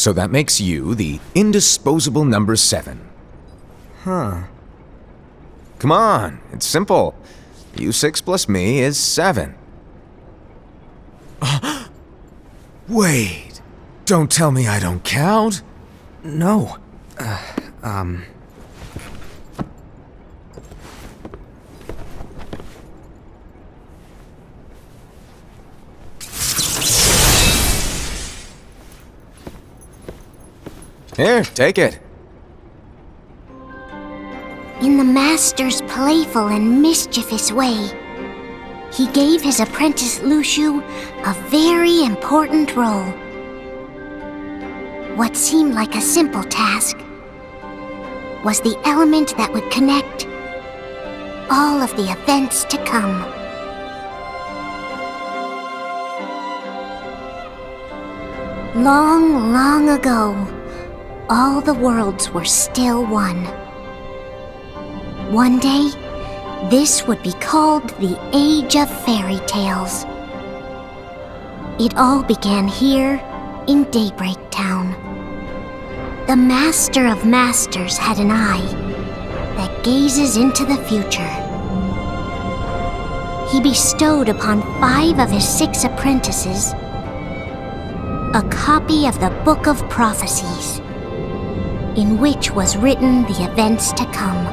So that makes you the indisposable number 7. Huh. Come on, it's simple. You 6 plus me is 7. Wait, don't tell me I don't count. No. Here, take it. In the master's playful and mischievous way, he gave his apprentice Luciu a very important role. What seemed like a simple task was the element that would connect all of the events to come. Long, long ago, all the worlds were still one. One day, this would be called the Age of Fairy Tales. It all began here in Daybreak Town. The Master of Masters had an eye that gazes into the future. He bestowed upon 5 of his 6 apprentices a copy of the Book of Prophecies, in which was written the events to come.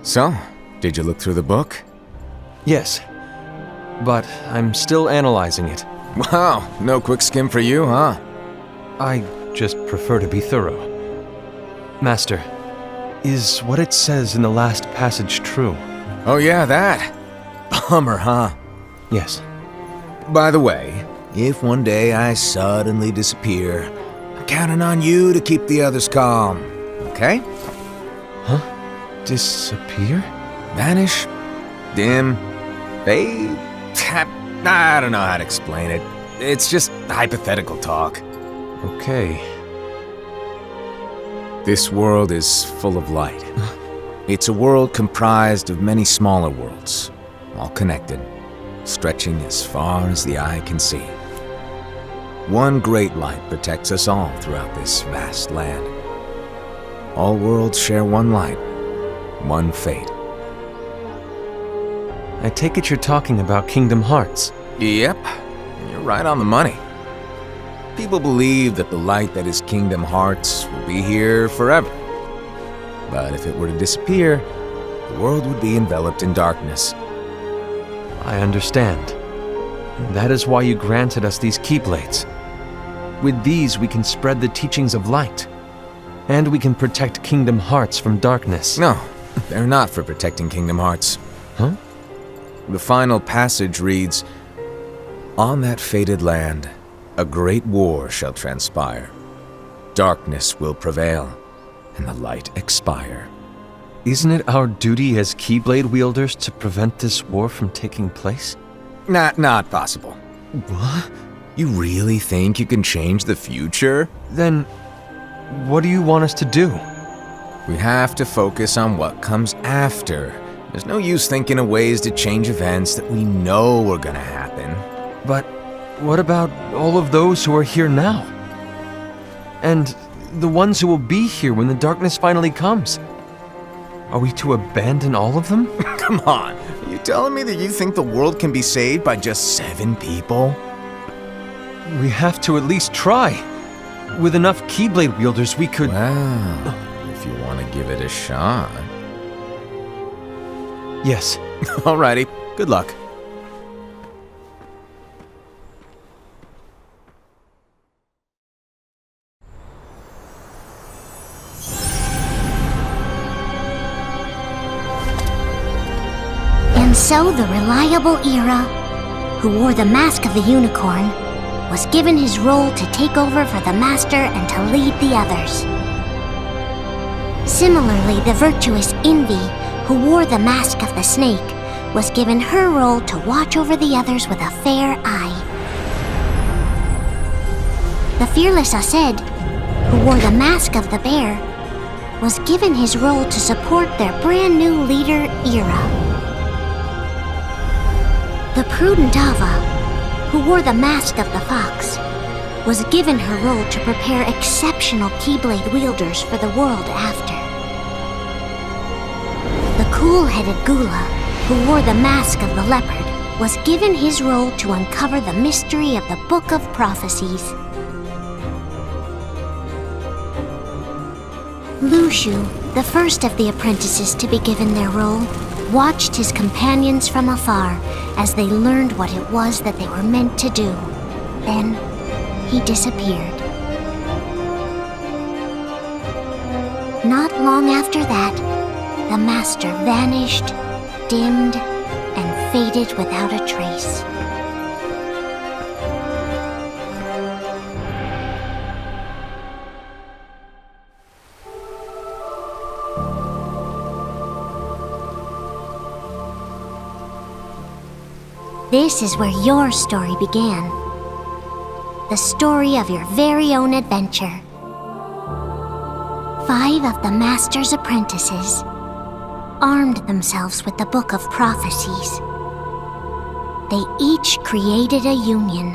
So, did you look through the book? Yes. But I'm still analyzing it. Wow, no quick skim for you, huh? I just prefer to be thorough. Master, is what it says in the last passage true? Oh yeah, that. Bummer, huh? Yes. By the way, if one day I suddenly disappear, I'm counting on you to keep the others calm, okay? Huh? Disappear? Vanish? Dim? Fade? I don't know how to explain it. It's just hypothetical talk. Okay. This world is full of light. It's a world comprised of many smaller worlds, all connected, stretching as far as the eye can see. One great light protects us all throughout this vast land. All worlds share one light, one fate. I take it you're talking about Kingdom Hearts. Yep, you're right on the money. People believe that the light that is Kingdom Hearts will be here forever. But if it were to disappear, the world would be enveloped in darkness. I understand. That is why you granted us these Keyblades. With these, we can spread the teachings of light. And we can protect Kingdom Hearts from darkness. No, they're not for protecting Kingdom Hearts. Huh? The final passage reads, "On that fated land, a great war shall transpire. Darkness will prevail, and the light expire." Isn't it our duty as Keyblade wielders to prevent this war from taking place? Not possible. What? You really think you can change the future? Then, what do you want us to do? We have to focus on what comes after. There's no use thinking of ways to change events that we know are gonna happen. But what about all of those who are here now? And the ones who will be here when the darkness finally comes? Are we to abandon all of them? Come on, are you telling me that you think the world can be saved by just 7 people? We have to at least try. With enough Keyblade wielders, we could... Well, if you want to give it a shot. Yes. Alrighty, good luck. And so the reliable Era, who wore the mask of the unicorn, was given his role to take over for the Master and to lead the others. Similarly, the virtuous Envy, who wore the mask of the snake, was given her role to watch over the others with a fair eye. The fearless Aced, who wore the mask of the bear, was given his role to support their brand new leader, Ira. The prudent Ava, who wore the mask of the fox, was given her role to prepare exceptional Keyblade wielders for the world after. The cool-headed Gula, who wore the mask of the leopard, was given his role to uncover the mystery of the Book of Prophecies. Lushu, the first of the apprentices to be given their role, watched his companions from afar as they learned what it was that they were meant to do. Then, he disappeared. Not long after that, the master vanished, dimmed, and faded without a trace. This is where your story began. The story of your very own adventure. 5 of the Master's apprentices armed themselves with the Book of Prophecies. They each created a union.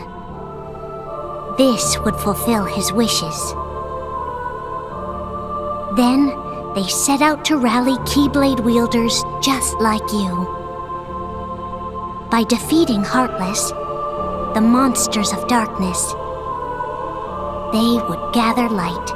This would fulfill his wishes. Then, they set out to rally Keyblade wielders just like you. By defeating Heartless, the monsters of darkness, they would gather light.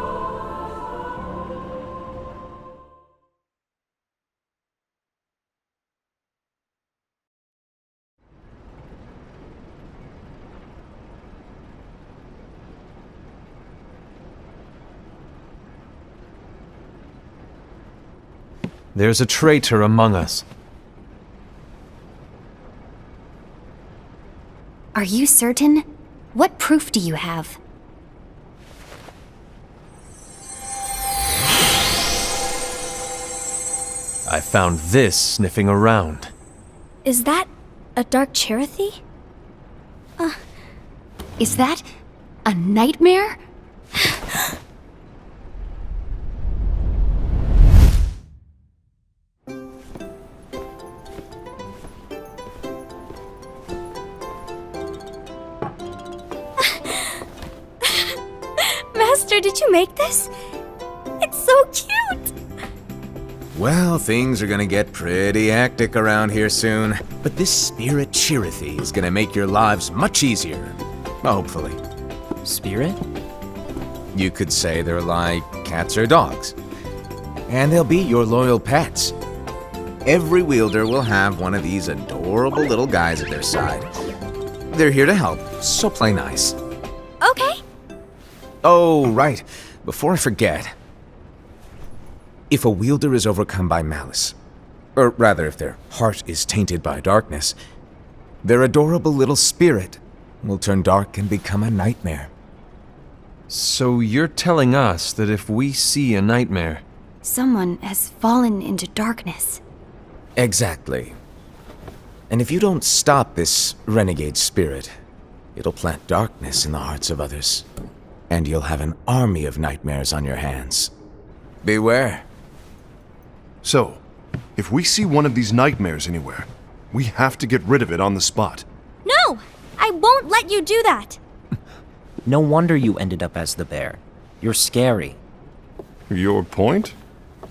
There's a traitor among us. Are you certain? What proof do you have? I found this sniffing around. Is that a dark Cherothy? Is that a nightmare? Master, did you make this? It's so cute! Well, things are gonna get pretty hectic around here soon. But this spirit Cherothy is gonna make your lives much easier. Hopefully. Spirit? You could say they're like cats or dogs. And they'll be your loyal pets. Every wielder will have one of these adorable little guys at their side. They're here to help, so play nice. Okay. Oh, right. Before I forget. If a wielder is overcome by malice, or rather if their heart is tainted by darkness, their adorable little spirit will turn dark and become a nightmare. So you're telling us that if we see a nightmare... Someone has fallen into darkness. Exactly. And if you don't stop this renegade spirit, it'll plant darkness in the hearts of others. And you'll have an army of nightmares on your hands. Beware. So, if we see one of these nightmares anywhere, we have to get rid of it on the spot. No! I won't let you do that! No wonder you ended up as the bear. You're scary. Your point?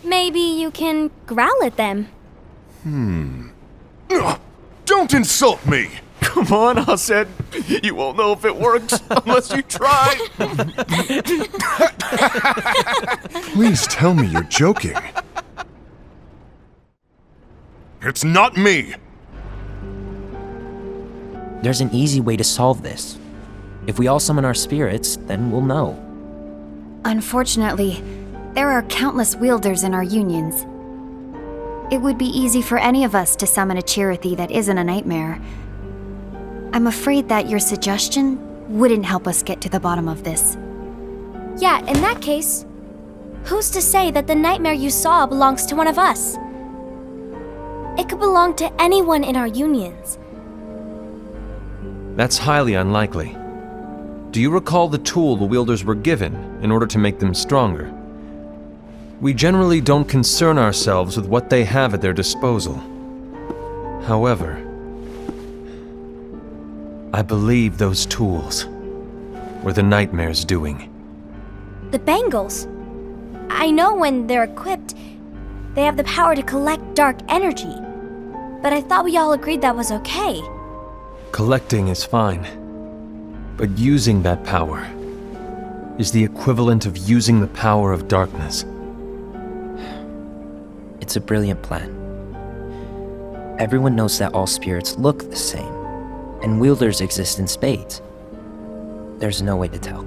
Maybe you can growl at them. Don't insult me! Come on, Aced. You won't know if it works unless you try. Please tell me you're joking. It's not me! There's an easy way to solve this. If we all summon our spirits, then we'll know. Unfortunately, there are countless wielders in our unions. It would be easy for any of us to summon a Cherothy that isn't a nightmare. I'm afraid that your suggestion wouldn't help us get to the bottom of this. Yeah, in that case, who's to say that the nightmare you saw belongs to one of us? It could belong to anyone in our unions. That's highly unlikely. do you recall the tool the wielders were given in order to make them stronger? We generally don't concern ourselves with what they have at their disposal. However, I believe those tools were the Nightmare's doing. The bangles. I know when they're equipped, they have the power to collect dark energy. But I thought we all agreed that was okay. Collecting is fine, but using that power is the equivalent of using the power of darkness. It's a brilliant plan. Everyone knows that all spirits look the same, and wielders exist in spades. There's no way to tell.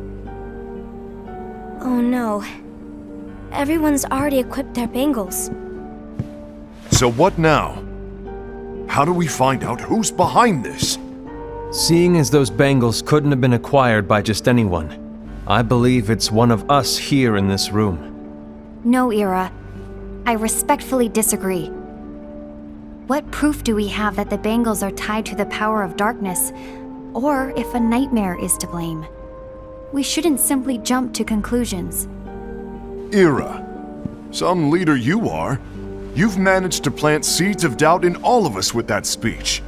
Oh no. Everyone's already equipped their bangles. So what now? How do we find out who's behind this? Seeing as those bangles couldn't have been acquired by just anyone, I believe it's one of us here in this room. No, Ira. I respectfully disagree. What proof do we have that the bangles are tied to the power of darkness, or if a nightmare is to blame? We shouldn't simply jump to conclusions. Ira, some leader you are. You've managed to plant seeds of doubt in all of us with that speech.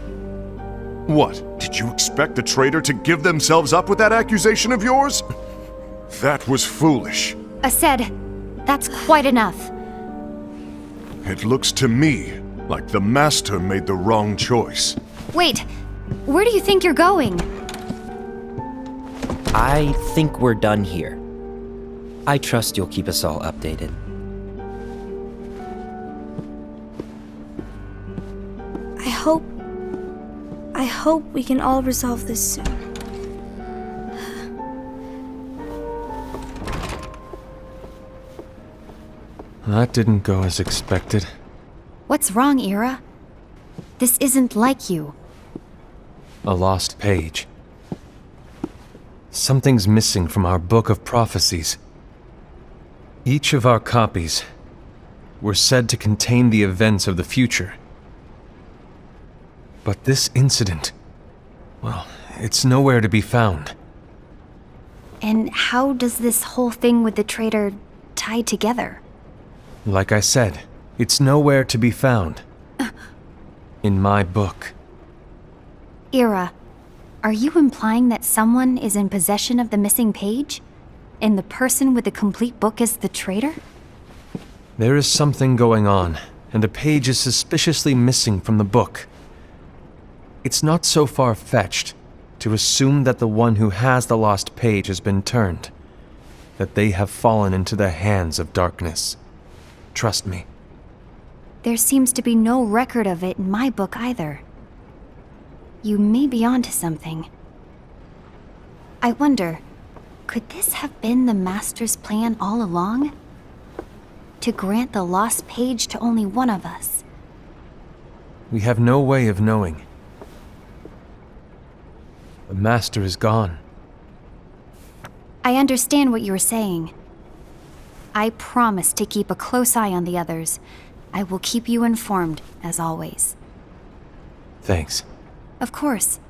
What, did you expect the traitor to give themselves up with that accusation of yours? That was foolish. Aced, that's quite enough. It looks to me like the Master made the wrong choice. Wait, where do you think you're going? I think we're done here. I trust you'll keep us all updated. I hope we can all resolve this soon. That didn't go as expected. What's wrong, Ira? This isn't like you. A lost page. Something's missing from our book of prophecies. Each of our copies were said to contain the events of the future. But this incident, well, it's nowhere to be found. And how does this whole thing with the traitor tie together? Like I said, it's nowhere to be found. In my book. Ira, are you implying that someone is in possession of the missing page? And the person with the complete book is the traitor? There is something going on, and a page is suspiciously missing from the book. It's not so far-fetched to assume that the one who has the lost page has been turned, that they have fallen into the hands of darkness. Trust me. There seems to be no record of it in my book either. You may be onto something. I wonder, could this have been the Master's plan all along? To grant the lost page to only one of us? We have no way of knowing. The Master is gone. I understand what you're saying. I promise to keep a close eye on the others. I will keep you informed, as always. Thanks. Of course.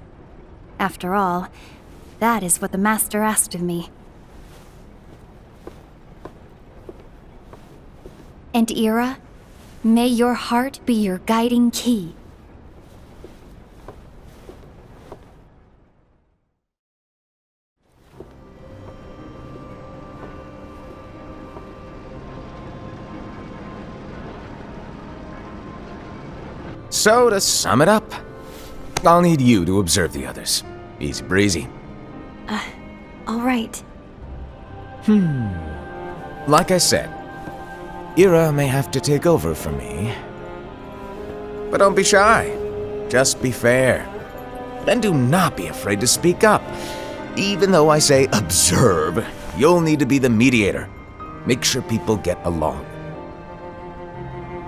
After all, that is what the Master asked of me. And Ira, may your heart be your guiding key. So, to sum it up, I'll need you to observe the others. Easy breezy. All right. Like I said, Ira may have to take over for me. But don't be shy. Just be fair. And do not be afraid to speak up. Even though I say observe, you'll need to be the mediator. Make sure people get along.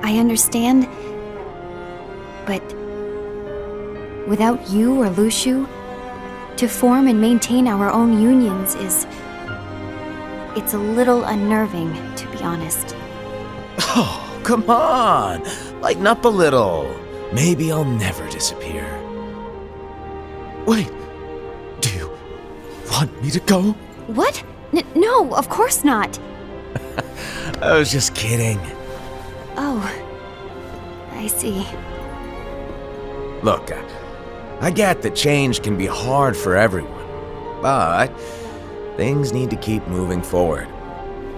I understand. But without you or Luciu, to form and maintain our own unions it's a little unnerving, to be honest. Oh, come on! Lighten up a little. Maybe I'll never disappear. Wait, do you want me to go? What? No, of course not. I was just kidding. Oh, I see. Look, I get that change can be hard for everyone, but things need to keep moving forward.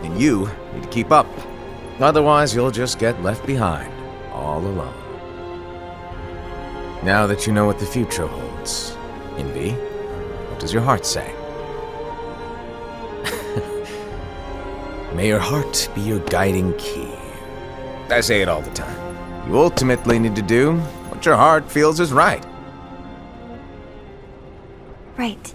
And you need to keep up. Otherwise, you'll just get left behind, all alone. Now that you know what the future holds, Envy, what does your heart say? May your heart be your guiding key. I say it all the time. You ultimately need to do what your heart feels is right. Right.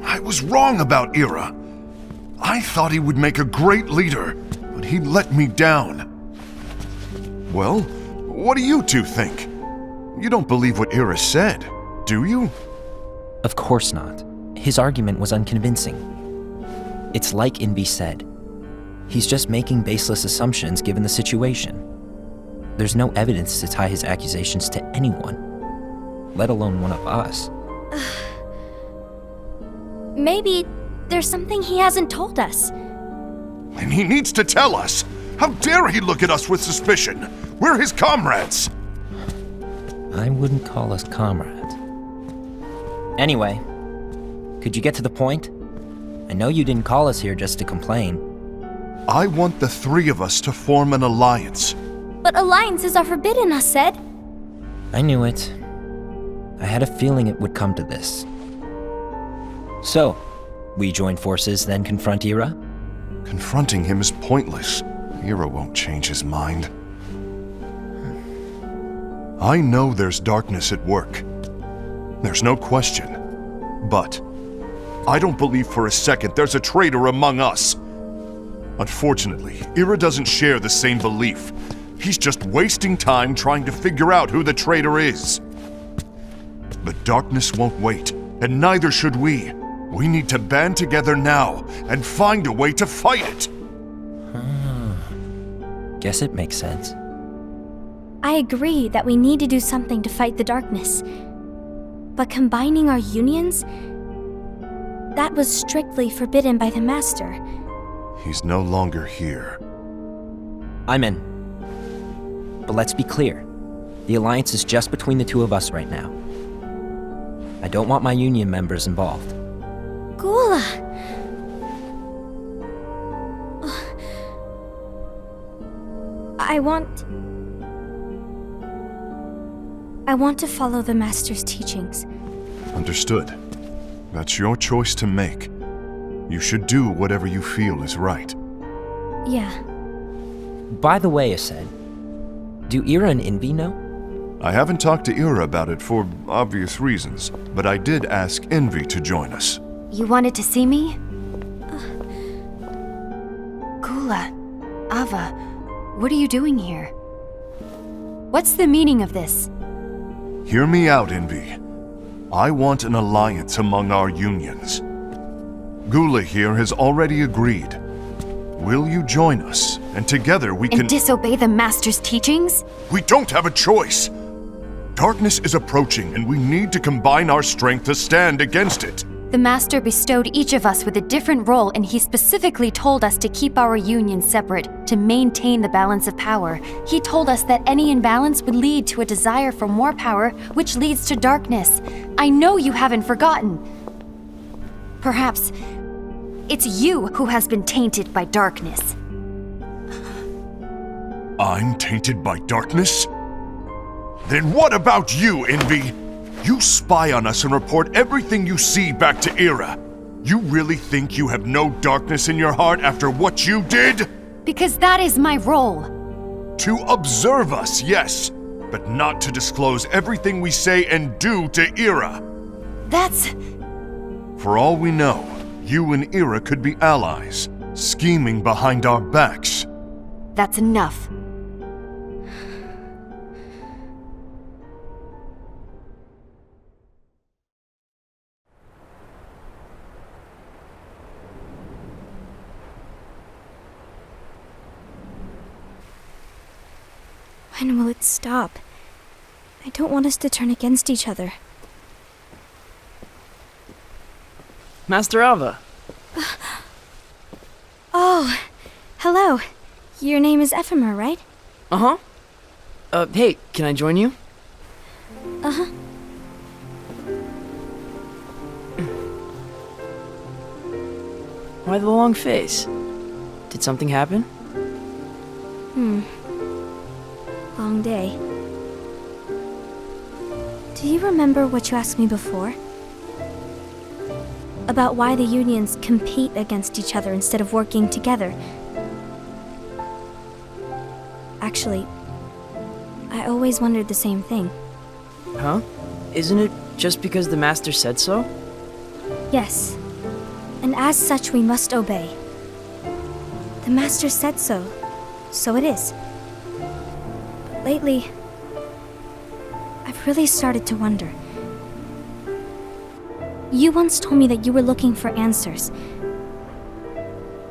I was wrong about Ira. I thought he would make a great leader, but he let me down. Well, what do you two think? You don't believe what Ira said, do you? Of course not. His argument was unconvincing. It's like Invi said. He's just making baseless assumptions given the situation. There's no evidence to tie his accusations to anyone, let alone one of us. Maybe there's something he hasn't told us. And he needs to tell us. How dare he look at us with suspicion? We're his comrades. I wouldn't call us comrades. Anyway, could you get to the point? I know you didn't call us here just to complain. I want the three of us to form an alliance. But alliances are forbidden, us said. I knew it. I had a feeling it would come to this. So, we join forces, then confront Ira? Confronting him is pointless. Ira won't change his mind. I know there's darkness at work. There's no question. But I don't believe for a second there's a traitor among us. Unfortunately, Ira doesn't share the same belief. He's just wasting time trying to figure out who the traitor is. But darkness won't wait, and neither should we. We need to band together now and find a way to fight it. Guess it makes sense. I agree that we need to do something to fight the darkness. But combining our unions? That was strictly forbidden by the Master. He's no longer here. I'm in. But let's be clear. The alliance is just between the two of us right now. I don't want my union members involved. Gula! I want to follow the Master's teachings. Understood. That's your choice to make. You should do whatever you feel is right. Yeah. By the way, Ased, do Ira and Invi know? I haven't talked to Ira about it for obvious reasons, but I did ask Envy to join us. You wanted to see me? Gula, Ava, what are you doing here? What's the meaning of this? Hear me out, Envy. I want an alliance among our unions. Gula here has already agreed. Will you join us? And together we can— And disobey the Master's teachings? We don't have a choice! Darkness is approaching, and we need to combine our strength to stand against it. The Master bestowed each of us with a different role, and he specifically told us to keep our union separate, to maintain the balance of power. He told us that any imbalance would lead to a desire for more power, which leads to darkness. I know you haven't forgotten. Perhaps it's you who has been tainted by darkness. I'm tainted by darkness? Then what about you, Envy? You spy on us and report everything you see back to Ira. You really think you have no darkness in your heart after what you did? Because that is my role. To observe us, yes, but not to disclose everything we say and do to Ira. That's... For all we know, you and Ira could be allies, scheming behind our backs. That's enough. When will it stop? I don't want us to turn against each other. Master Alva. Oh, hello. Your name is Ephemer, right? Uh-huh. Hey, can I join you? Uh-huh. Why the long face? Did something happen? Long day. Do you remember what you asked me before? About why the unions compete against each other instead of working together. Actually, I always wondered the same thing. Huh? Isn't it just because the Master said so? Yes, and as such we must obey. The Master said so, so it is. But lately, I've really started to wonder. You once told me that you were looking for answers.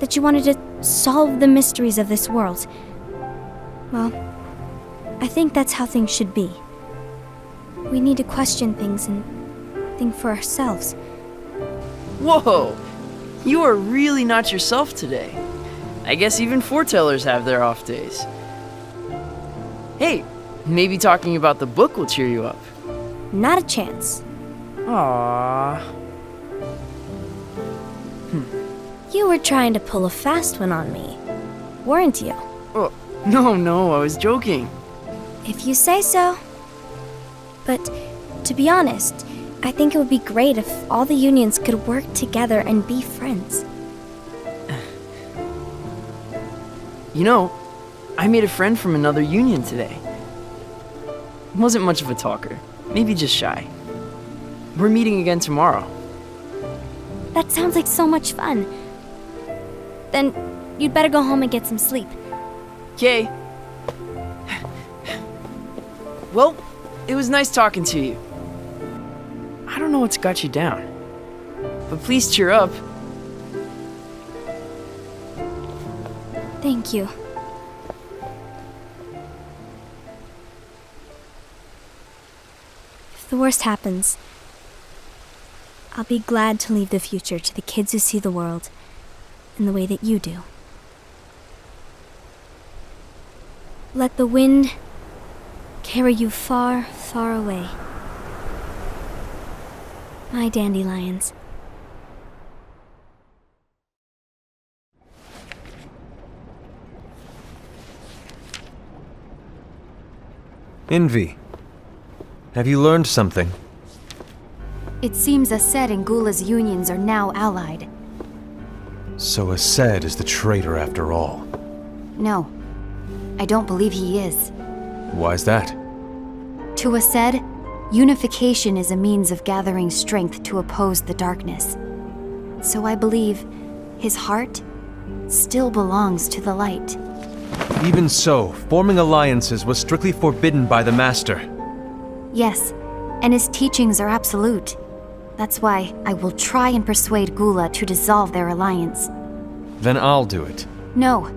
That you wanted to solve the mysteries of this world. Well, I think that's how things should be. We need to question things and think for ourselves. Whoa! You are really not yourself today. I guess even foretellers have their off days. Hey, maybe talking about the book will cheer you up. Not a chance. Aww. You were trying to pull a fast one on me, weren't you? Oh, no, I was joking. If you say so. But, to be honest, I think it would be great if all the unions could work together and be friends. You know, I made a friend from another union today. Wasn't much of a talker, maybe just shy. We're meeting again tomorrow. That sounds like so much fun. Then, you'd better go home and get some sleep. Okay. Well, it was nice talking to you. I don't know what's got you down, but please cheer up. Thank you. If the worst happens, I'll be glad to leave the future to the kids who see the world in the way that you do. Let the wind carry you far, far away. My dandelions. Envy. Have you learned something? It seems Ased and Gula's unions are now allied. So Ased is the traitor after all. No, I don't believe he is. Why's that? To Ased, unification is a means of gathering strength to oppose the darkness. So I believe his heart still belongs to the light. Even so, forming alliances was strictly forbidden by the Master. Yes, and his teachings are absolute. That's why I will try and persuade Gula to dissolve their alliance. Then I'll do it. No.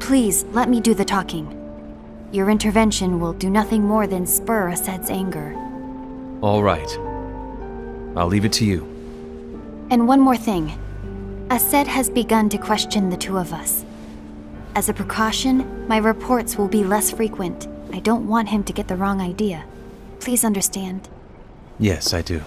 Please, let me do the talking. Your intervention will do nothing more than spur Ased's anger. All right. I'll leave it to you. And one more thing. Ased has begun to question the two of us. As a precaution, my reports will be less frequent. I don't want him to get the wrong idea. Please understand. Yes, I do.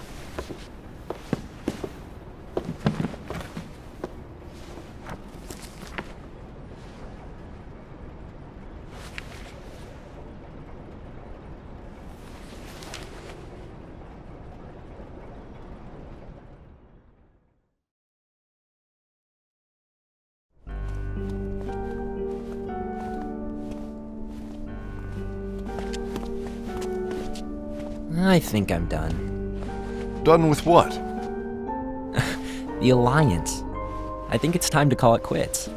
I think I'm done. Done with what? The Alliance. I think it's time to call it quits.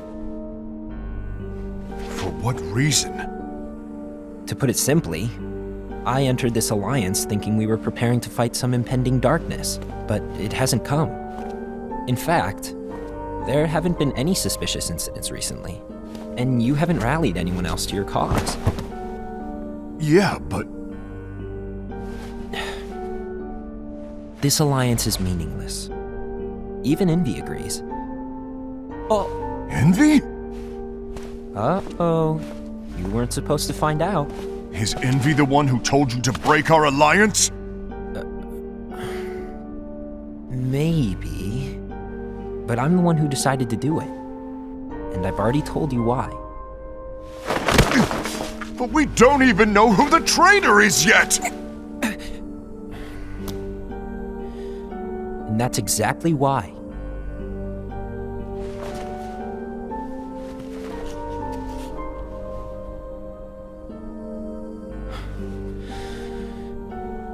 For what reason? To put it simply, I entered this alliance thinking we were preparing to fight some impending darkness, but it hasn't come. In fact, there haven't been any suspicious incidents recently, and you haven't rallied anyone else to your cause. Yeah, but This alliance is meaningless. Even Envy agrees. Oh. Envy? Uh-oh. You weren't supposed to find out. Is Envy the one who told you to break our alliance? Maybe. But I'm the one who decided to do it. And I've already told you why. But we don't even know who the traitor is yet! And that's exactly why.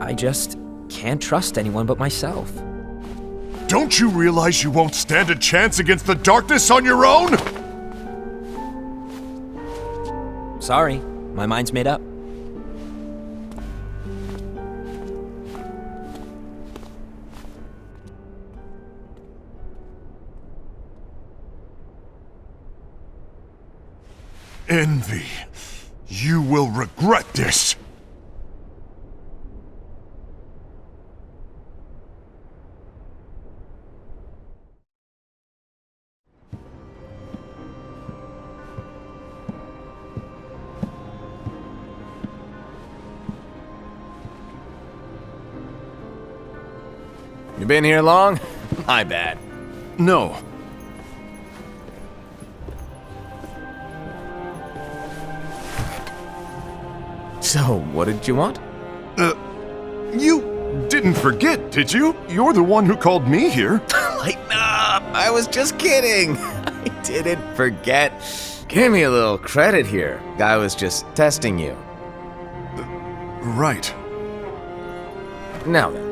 I just can't trust anyone but myself. Don't you realize you won't stand a chance against the darkness on your own? Sorry, my mind's made up. Envy, you will regret this. You been here long? My bad. No. So, what did you want? You didn't forget, did you? You're the one who called me here. Lighten up! I was just kidding. I didn't forget. Give me a little credit here. I was just testing you. Right. Now then,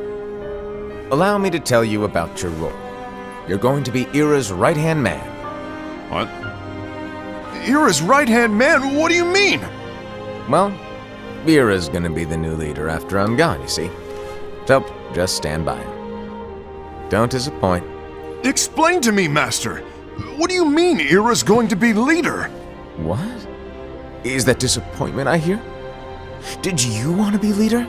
allow me to tell you about your role. You're going to be Ira's right-hand man. What? Ira's right-hand man? What do you mean? Well, Ira's gonna be the new leader after I'm gone, you see. So, just stand by him. Don't disappoint. Explain to me, Master. What do you mean Ira's going to be leader? What? Is that disappointment I hear? Did you want to be leader?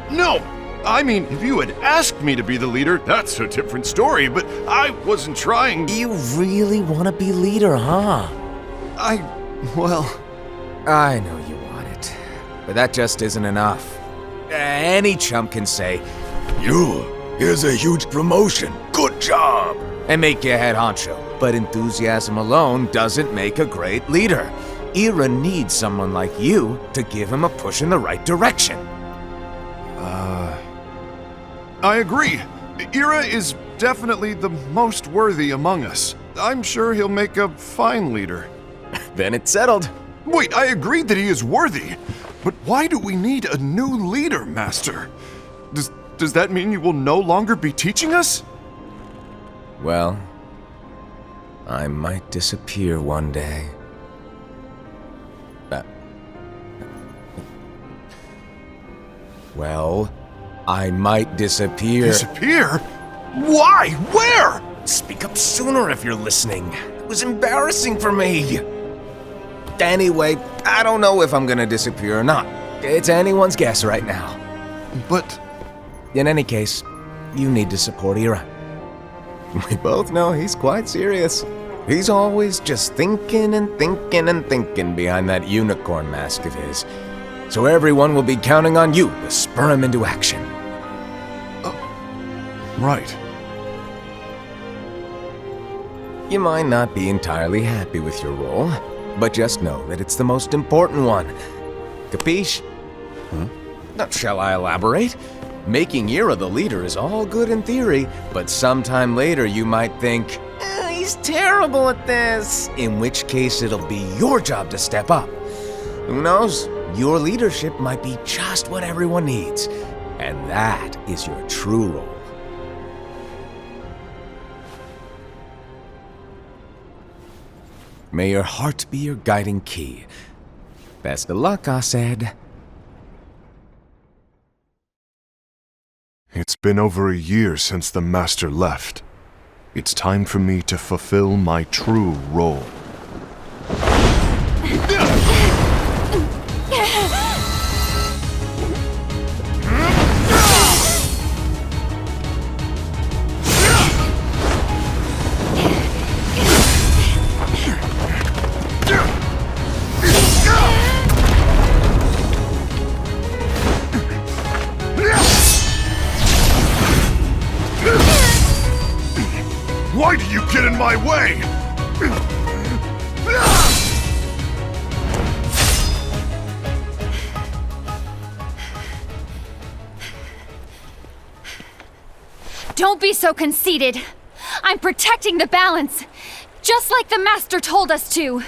No! I mean, if you had asked me to be the leader, that's a different story, but I wasn't trying. You really want to be leader, huh? Well... I know you want it, but that just isn't enough. Any chump can say, here's a huge promotion, good job, and make you head honcho. But enthusiasm alone doesn't make a great leader. Ira needs someone like you to give him a push in the right direction. I agree. Ira is definitely the most worthy among us. I'm sure he'll make a fine leader. Then it's settled. Wait, I agreed that he is worthy. But why do we need a new leader, Master? Does that mean you will no longer be teaching us? Well, I might disappear one day. Well, I might disappear. Disappear? Why? Where? Speak up sooner if you're listening. It was embarrassing for me. Anyway, I don't know if I'm gonna disappear or not. It's anyone's guess right now. But... In any case, you need to support Ira. We both know he's quite serious. He's always just thinking and thinking and thinking behind that unicorn mask of his. So everyone will be counting on you to spur him into action. Right. You might not be entirely happy with your role, but just know that it's the most important one. Capiche? Now, shall I elaborate? Making Ira the leader is all good in theory, but sometime later you might think, he's terrible at this, in which case it'll be your job to step up. Who knows? Your leadership might be just what everyone needs, and that is your true role. May your heart be your guiding key. Best of luck, I said. It's been over a year since the Master left. It's time for me to fulfill my true role. Don't be so conceited. I'm protecting the balance, just like the Master told us to.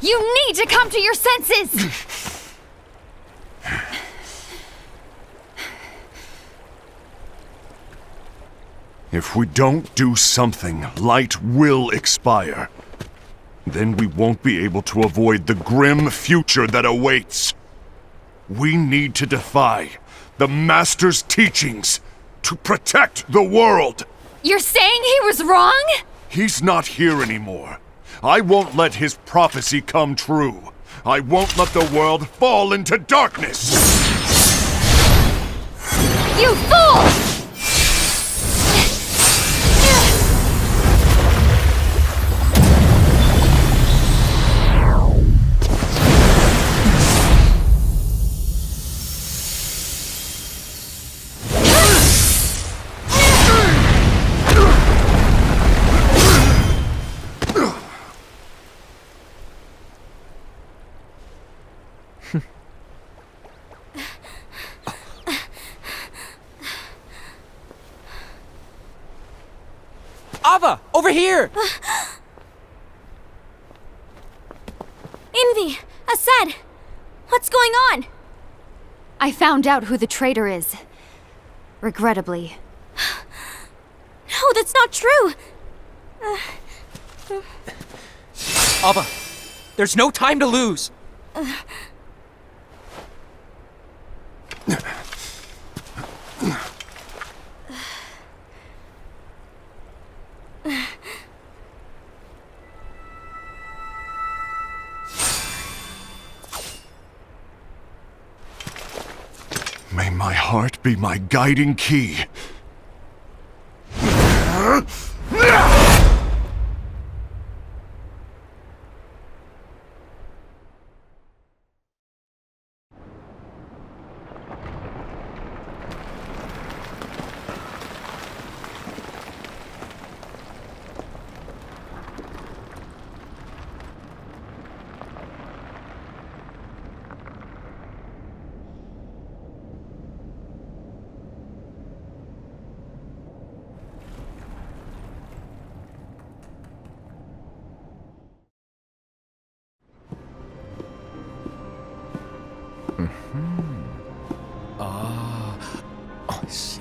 You need to come to your senses! If we don't do something, light will expire. Then we won't be able to avoid the grim future that awaits. We need to defy the Master's teachings to protect the world. You're saying he was wrong? He's not here anymore. I won't let his prophecy come true. I won't let the world fall into darkness. You fool! Ava, over here! Envy! Asad! What's going on? I found out who the traitor is. Regrettably. No, that's not true! Ava, there's no time to lose! May my heart be my guiding key.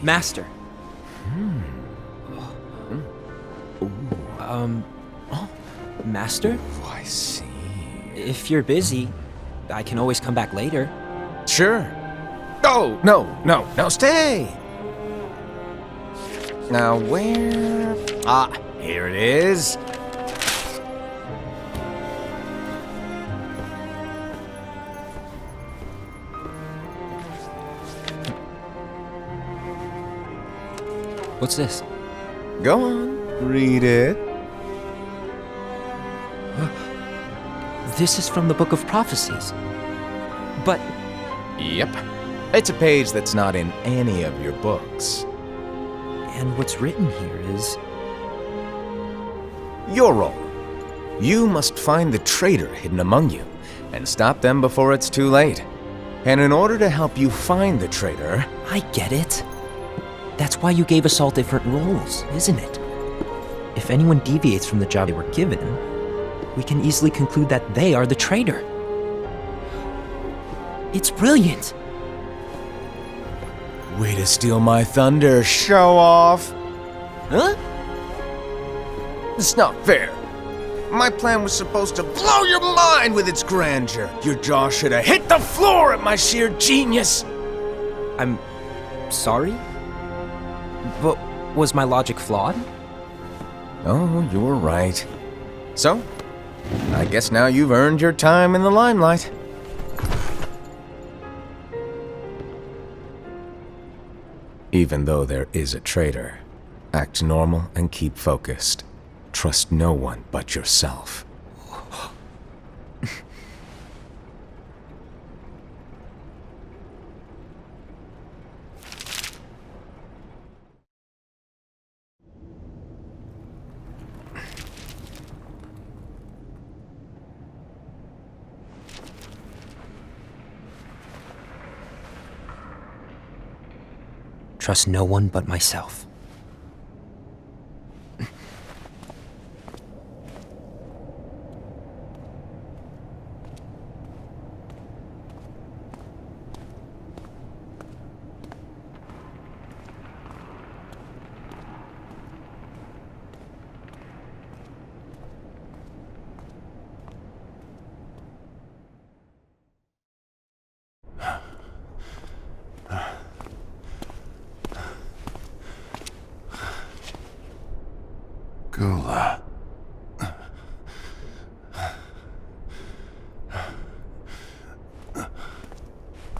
Master. Master? Oh, I see. If you're busy, I can always come back later. Sure. Oh, no, stay! Now where... Ah, here it is. What's this? Go on, read it. This is from the Book of Prophecies. But Yep. It's a page that's not in any of your books. and what's written here is... Your role. You must find the traitor hidden among you, and stop them before it's too late. And in order to help you find the traitor... I get it. That's why you gave us all different roles, isn't it? If anyone deviates from the job they were given, we can easily conclude that they are the traitor. It's brilliant! Way to steal my thunder, show off! Huh? It's not fair. My plan was supposed to blow your mind with its grandeur. Your jaw should have hit the floor at my sheer genius. I'm sorry? But was my logic flawed? Oh, you're right. So, I guess now you've earned your time in the limelight. Even though there is a traitor, act normal and keep focused. Trust no one but yourself. Trust no one but myself. Gula.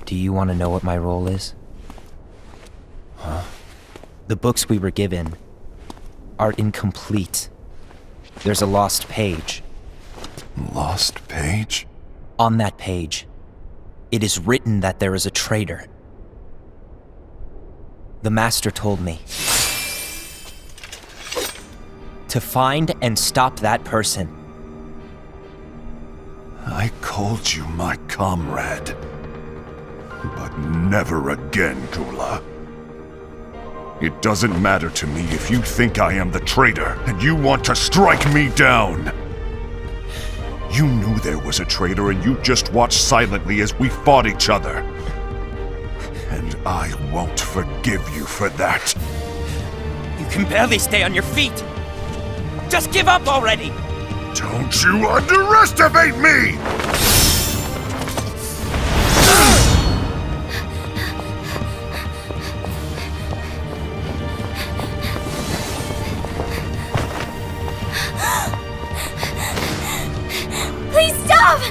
Do you want to know what my role is? Huh? The books we were given are incomplete. There's a lost page. Lost page? On that page, it is written that there is a traitor. The Master told me to find and stop that person. I called you my comrade. But never again, Gula. It doesn't matter to me if you think I am the traitor and you want to strike me down. You knew there was a traitor and you just watched silently as we fought each other. And I won't forgive you for that. You can barely stay on your feet. Just give up already! Don't you underestimate me! Please stop!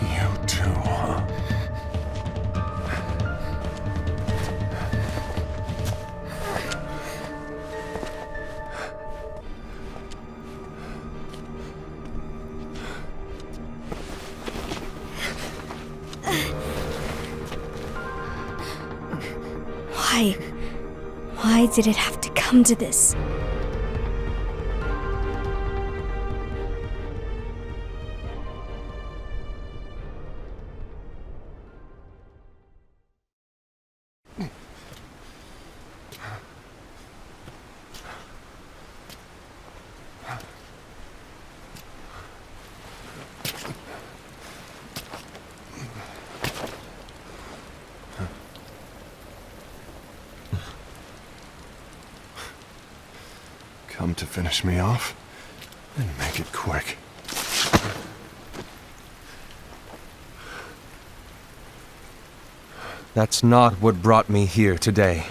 You too, huh? Why did it have to come to this? Come to finish me off? Then make it quick. That's not what brought me here today.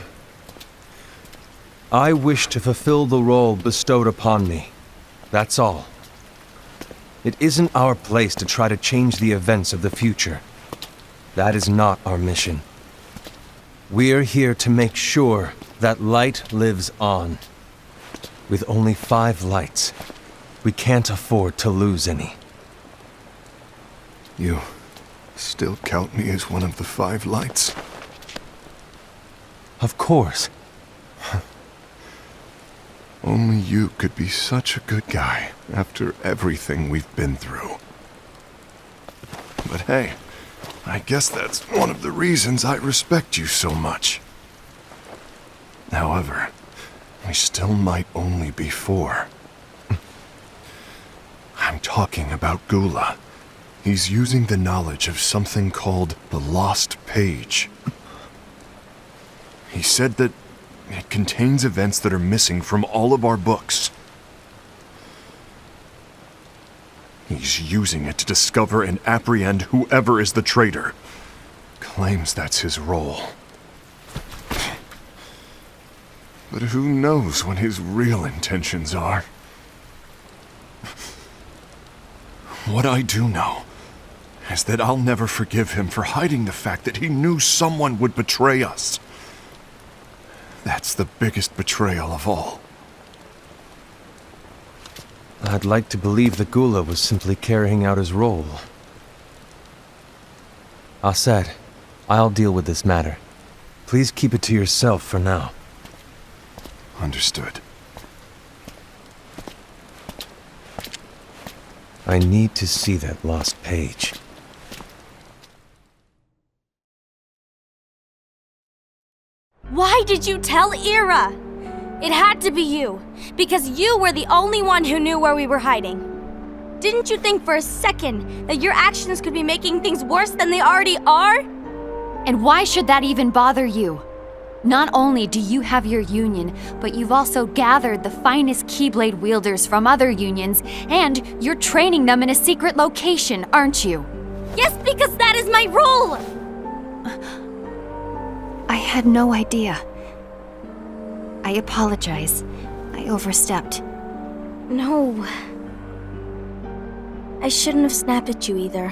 I wish to fulfill the role bestowed upon me. That's all. It isn't our place to try to change the events of the future. That is not our mission. We're here to make sure that light lives on. With only 5 lights, we can't afford to lose any. You still count me as one of the 5 lights? Of course. Only you could be such a good guy after everything we've been through. But hey, I guess that's one of the reasons I respect you so much. However, we still might only be 4. I'm talking about Gula. He's using the knowledge of something called the Lost Page. He said that it contains events that are missing from all of our books. He's using it to discover and apprehend whoever is the traitor. Claims that's his role. But who knows what his real intentions are? What I do know is that I'll never forgive him for hiding the fact that he knew someone would betray us. That's the biggest betrayal of all. I'd like to believe that Gula was simply carrying out his role. Aset, I'll deal with this matter. Please keep it to yourself for now. Understood. I need to see that lost page. Why did you tell Ira? It had to be you, because you were the only one who knew where we were hiding. Didn't you think for a second that your actions could be making things worse than they already are? And why should that even bother you? Not only do you have your union, but you've also gathered the finest Keyblade wielders from other unions, and you're training them in a secret location, aren't you? Yes, because that is my role! I had no idea. I apologize. I overstepped. No. I shouldn't have snapped at you either.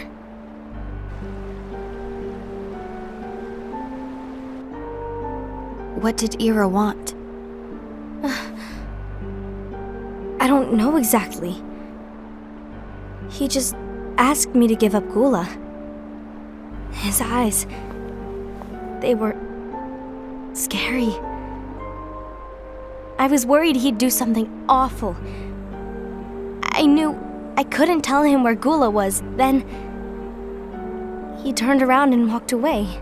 What did Ira want? I don't know exactly. He just asked me to give up Gula. His eyes, they were scary. I was worried he'd do something awful. I knew I couldn't tell him where Gula was. Then he turned around and walked away.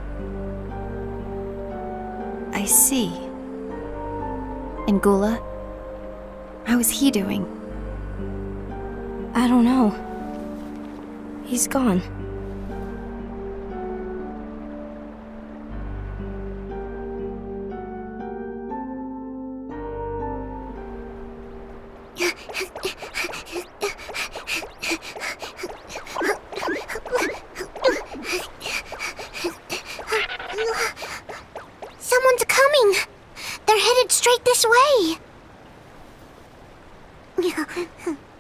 I see. And Gula? How is he doing? I don't know. He's gone. Someone's coming! They're headed straight this way!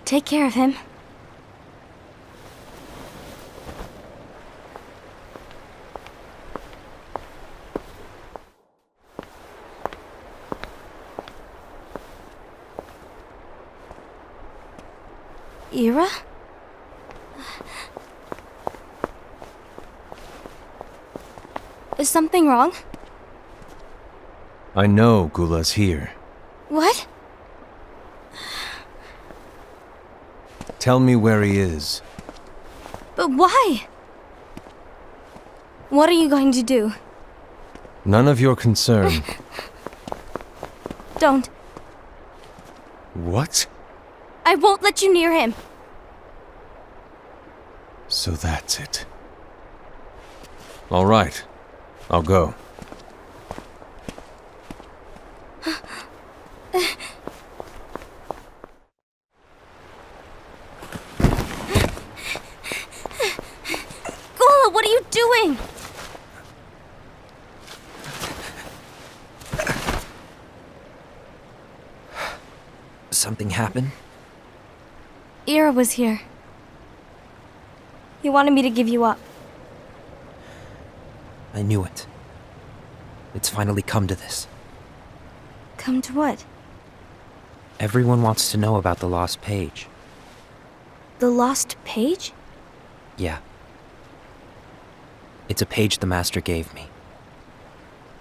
Take care of him. Ira? Is something wrong? I know Gula's here. What? Tell me where he is. But why? What are you going to do? None of your concern. Don't. What? I won't let you near him. So that's it. All right. I'll go. Gula, what are you doing? Something happened? Ira was here. He wanted me to give you up. I knew it. It's finally come to this. Come to what? Everyone wants to know about the lost page. The lost page? Yeah. It's a page the Master gave me.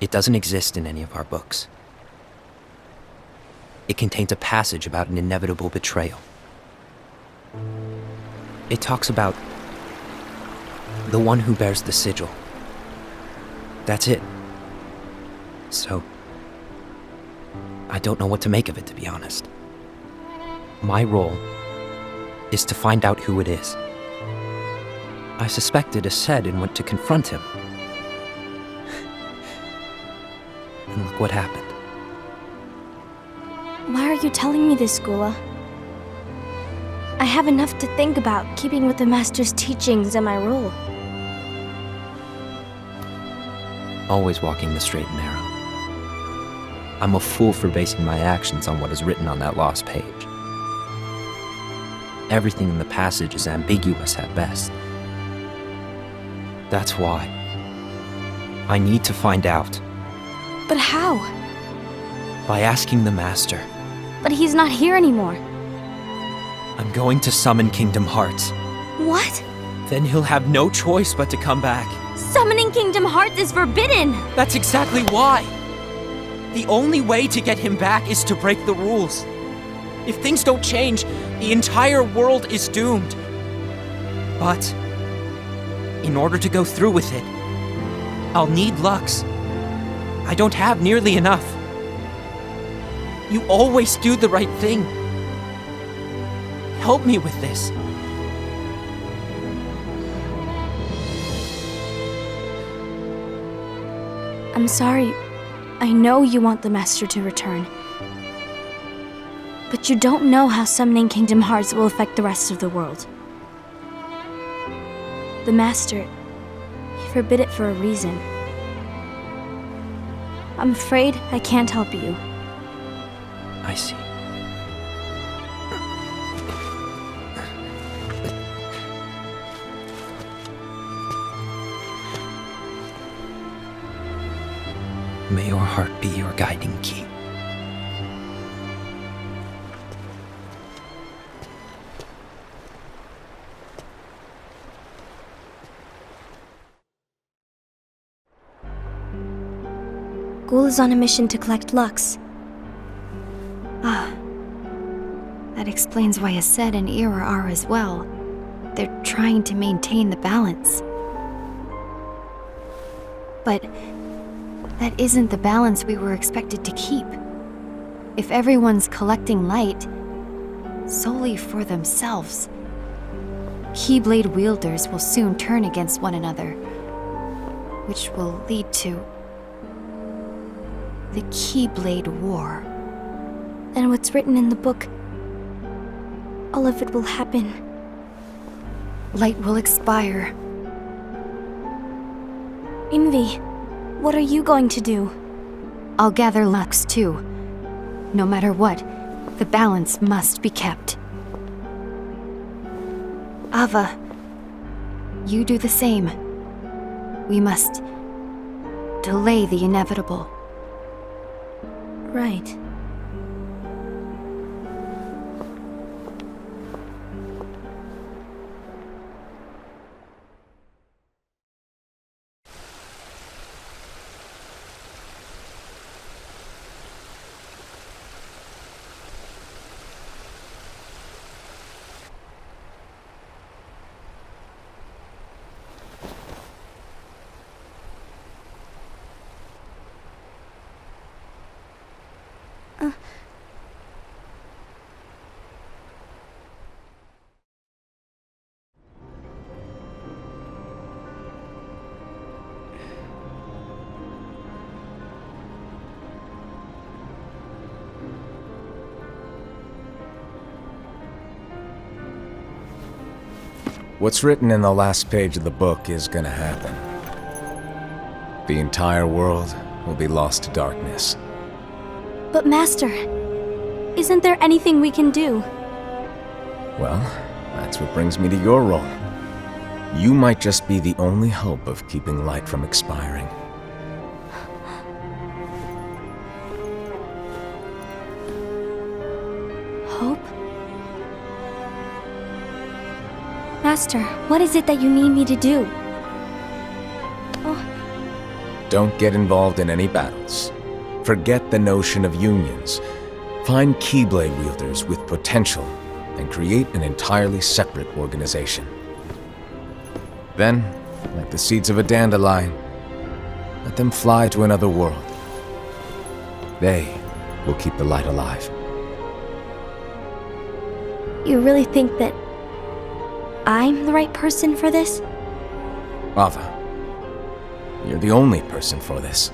It doesn't exist in any of our books. It contains a passage about an inevitable betrayal. It talks about the one who bears the sigil. That's it. So, I don't know what to make of it, to be honest. My role is to find out who it is. I suspected a Sed and went to confront him. And look what happened. Why are you telling me this, Gula? I have enough to think about, keeping with the Master's teachings and my role. Always walking the straight and narrow. I'm a fool for basing my actions on what is written on that lost page. Everything in the passage is ambiguous at best. That's why I need to find out. But how? By asking the Master. But he's not here anymore. I'm going to summon Kingdom Hearts. What? Then he'll have no choice but to come back. Summoning Kingdom Hearts is forbidden! That's exactly why! The only way to get him back is to break the rules. If things don't change, the entire world is doomed. But in order to go through with it, I'll need Lux. I don't have nearly enough. You always do the right thing. Help me with this. I'm sorry, I know you want the Master to return. But you don't know how summoning Kingdom Hearts will affect the rest of the world. The Master, he forbid it for a reason. I'm afraid I can't help you. I see. May your heart be your guiding key. Ghoul is on a mission to collect Lux. That explains why Aced and Ira are as well. They're trying to maintain the balance. But that isn't the balance we were expected to keep. If everyone's collecting light solely for themselves, Keyblade wielders will soon turn against one another, which will lead to the Keyblade War. And what's written in the book, all of it will happen. Light will expire. Envy, what are you going to do? I'll gather Lux too. No matter what, the balance must be kept. Ava, you do the same. We must delay the inevitable. Right. What's written in the last page of the book is gonna happen. The entire world will be lost to darkness. But Master, isn't there anything we can do? Well, that's what brings me to your role. You might just be the only hope of keeping light from expiring. Hope? Master, what is it that you need me to do? Don't get involved in any battles. Forget the notion of unions. Find Keyblade wielders with potential and create an entirely separate organization. Then, like the seeds of a dandelion, let them fly to another world. They will keep the light alive. You really think that I'm the right person for this? Ava, you're the only person for this.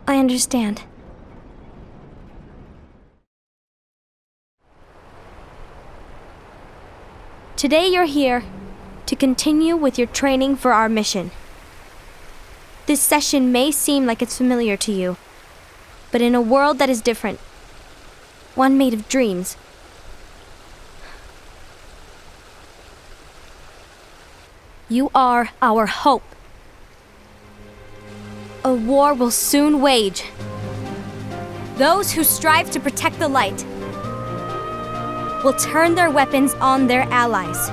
I understand. Today you're here to continue with your training for our mission. This session may seem like it's familiar to you, but in a world that is different, one made of dreams, you are our hope. A war will soon wage. Those who strive to protect the light will turn their weapons on their allies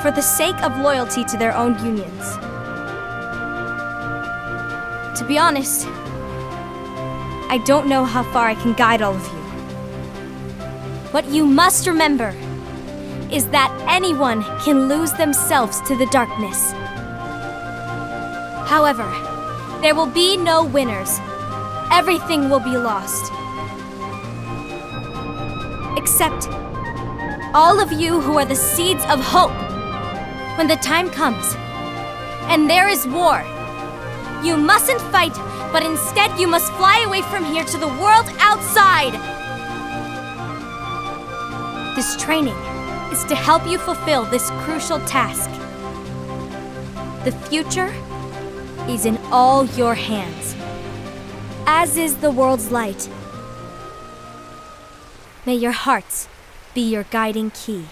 for the sake of loyalty to their own unions. To be honest, I don't know how far I can guide all of you. What you must remember is that anyone can lose themselves to the darkness. However, there will be no winners. Everything will be lost. Except all of you who are the seeds of hope. When the time comes, and there is war, You mustn't fight, but instead you must fly away from here to the world outside! This training is to help you fulfill this crucial task. The future is in all your hands, as is the world's light. May your hearts be your guiding key.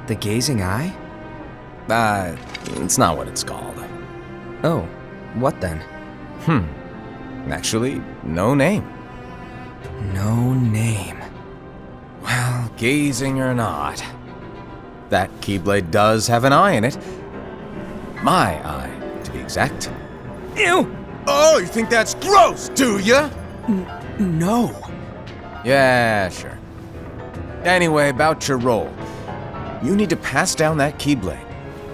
The gazing eye? It's not what it's called. Oh, what then? Actually, no name. No name. Well, gazing or not, that Keyblade does have an eye in it. My eye, to be exact. Ew! Oh, you think that's gross, do ya? No. Yeah, sure. Anyway, about your role. You need to pass down that Keyblade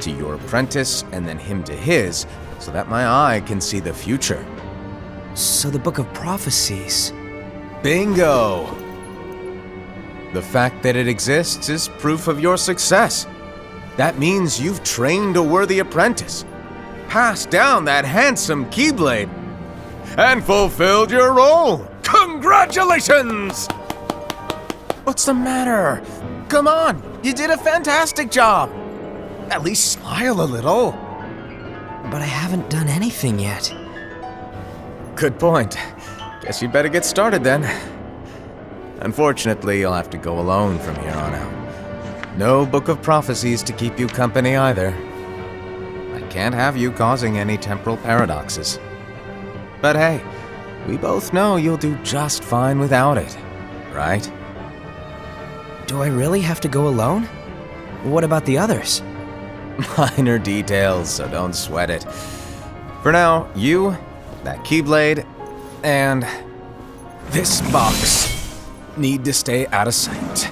to your apprentice and then him to his, so that my eye can see the future. So the Book of Prophecies. Bingo! The fact that it exists is proof of your success. That means you've trained a worthy apprentice, passed down that handsome Keyblade, and fulfilled your role. Congratulations! What's the matter? Come on, you did a fantastic job. At least smile a little. But I haven't done anything yet. Good point. Guess you'd better get started then. Unfortunately, you'll have to go alone from here on out. No Book of Prophecies to keep you company either. I can't have you causing any temporal paradoxes. But hey, we both know you'll do just fine without it, right? Do I really have to go alone? What about the others? Minor details, so don't sweat it. For now, you, that Keyblade, and this box need to stay out of sight.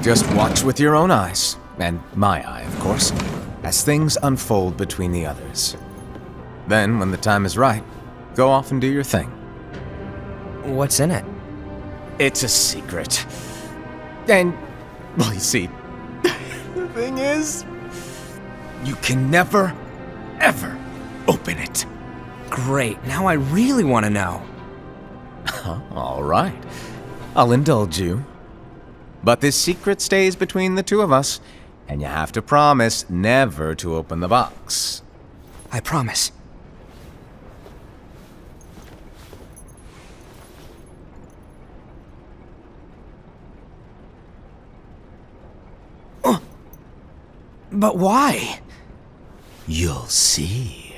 Just watch with your own eyes, and my eye, of course, as things unfold between the others. Then, when the time is right, go off and do your thing. What's in it? It's a secret. And, well, you see, the thing is, you can never, ever open it. Great, now I really want to know. All right, I'll indulge you. But this secret stays between the two of us, and you have to promise never to open the box. I promise. But why? You'll see.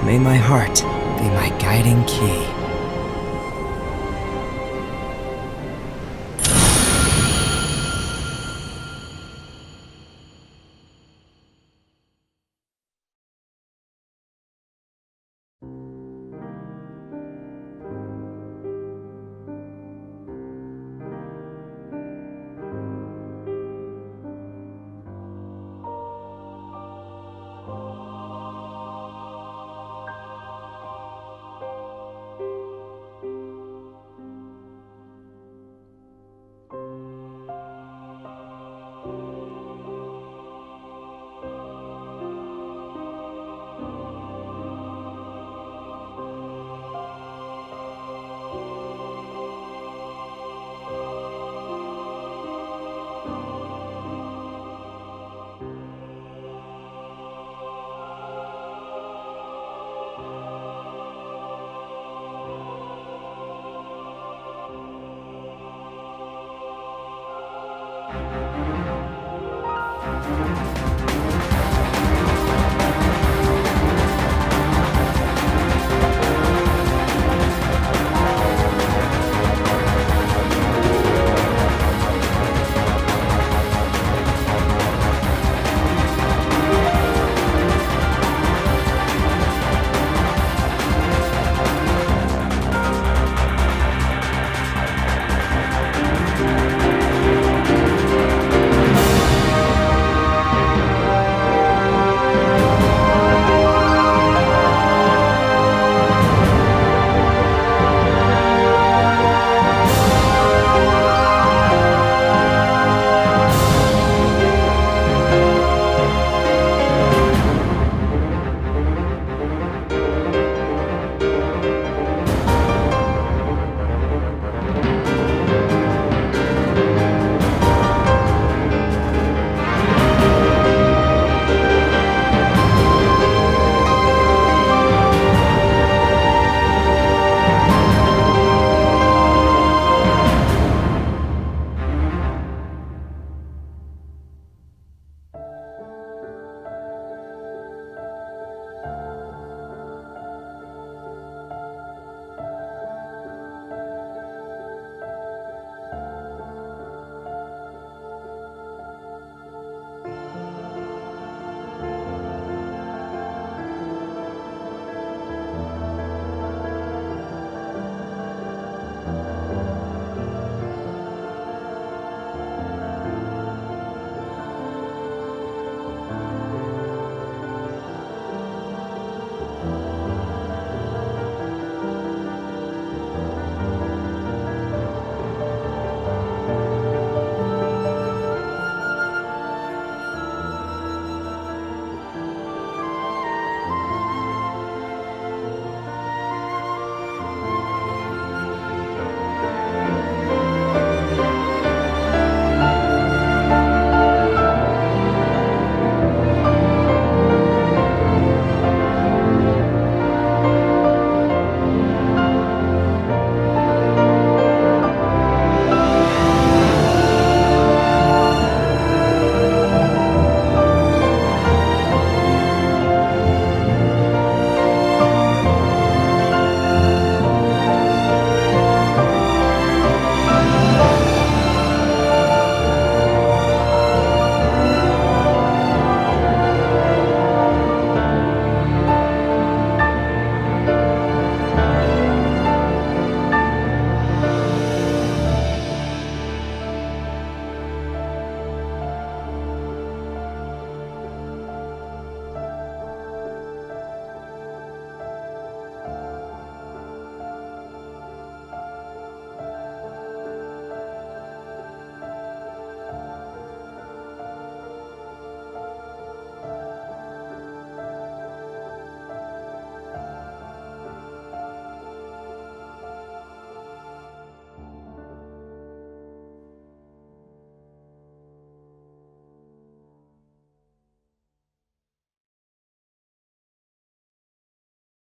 May my heart be my guiding key.